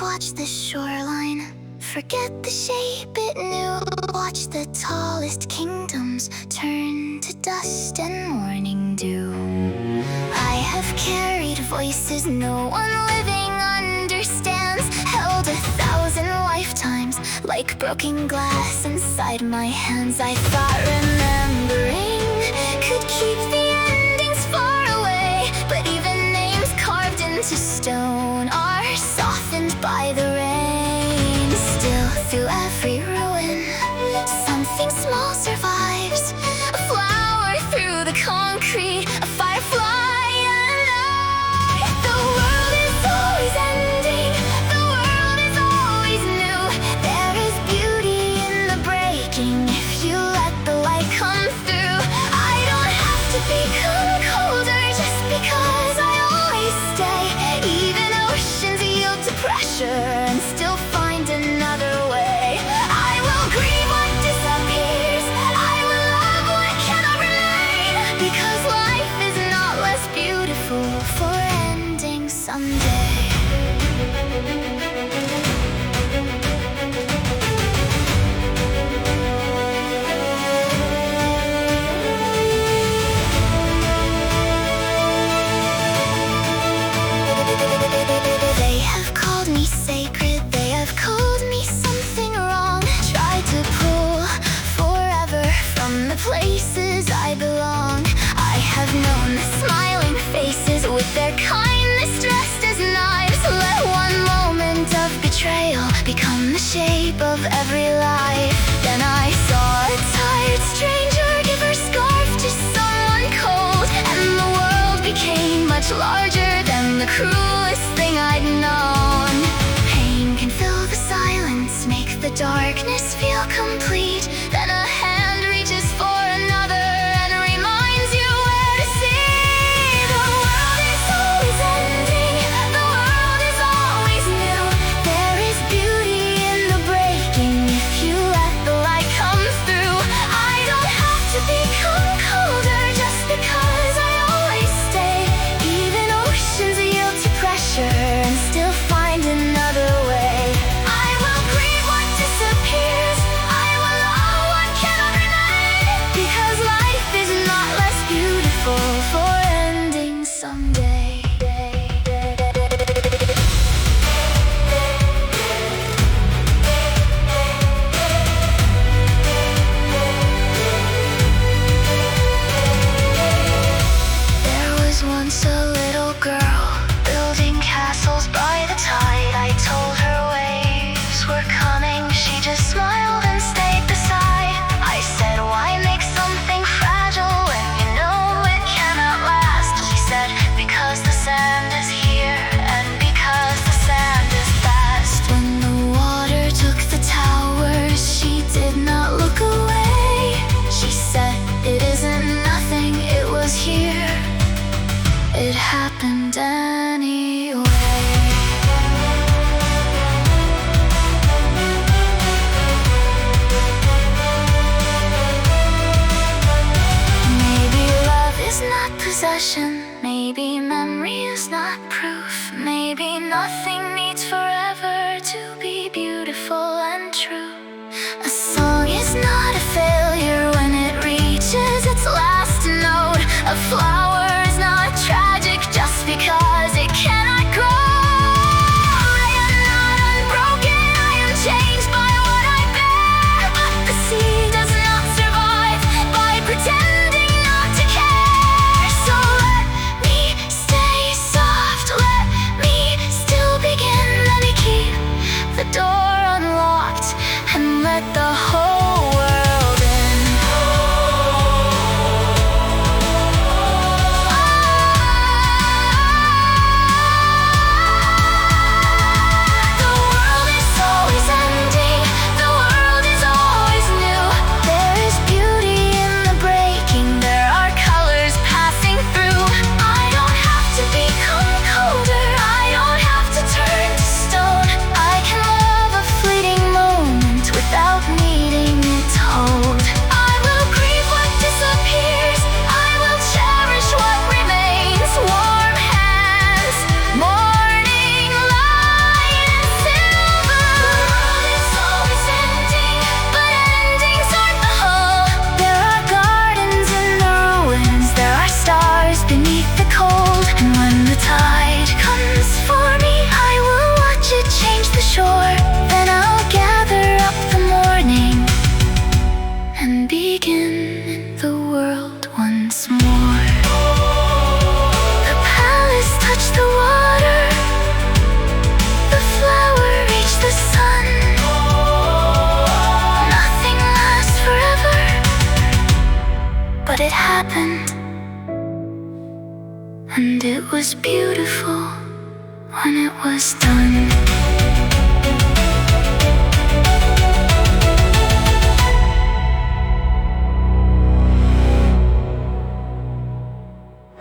Watch the shoreline, forget the shape it knew. Watch the tallest kingdoms turn to dust and morning dew. I have carried voices no one living understands, held 1,000 lifetimes like broken glass inside my hands. I thought remembering could keep the endings far away, but even names carved into stone are softened by the rain. Still, through every ruin, something small survives. A flower through the concrete, a firefly and a night. The world is always ending, the world is always new. There is beauty in the breaking if you let the light come through. I don't have to become colder just because I always stay. Even oceans yield to pressure and still find another way. I will grieve what disappears, I will love what cannot remain, because life is not less beautiful for ending someday. They have called me sacred, they have called me something wrong. Tried to pull forever from the places I belong. I have known the smiling faces with their kindness dressed as knives. Let one moment of betrayal become the shape of every life. Then I saw a tired stranger give her scarf to someone cold, and the world became much larger than the cruelest thing I'd known. Pain can fill the silence, make the darkness feel complete. Then a hand reaches for another and reminds you where to see. The world is always ending, the world is always new. There is beauty in the breaking if you let the light come through. I don't have to become colder just because I always stay. Even oceans yield to pressure and still find another way. I will grieve what disappears, I will love what cannot remain, because life is not less beautiful for ending someday. There was once a little girl building castles by the tide. I told her waves were coming, she just smiled and stayed beside. I said, why make something fragile when you know it cannot last? She said, because the sand is here and because the sand is fast. When the water took the towers, she did not look away. She said, it isn't nothing, it was here, it happened anyway. Maybe love is not possession, maybe memory is not proof, maybe nothing needs forever to be beautiful and true. A song is not a failure when it reaches its last note. A flower is not tragic just because it cannot grow. I am not unbroken, I am changed by what I bear. But the seed does not survive by pretending not to care. So let me stay soft, let me still begin. was beautiful when it was done.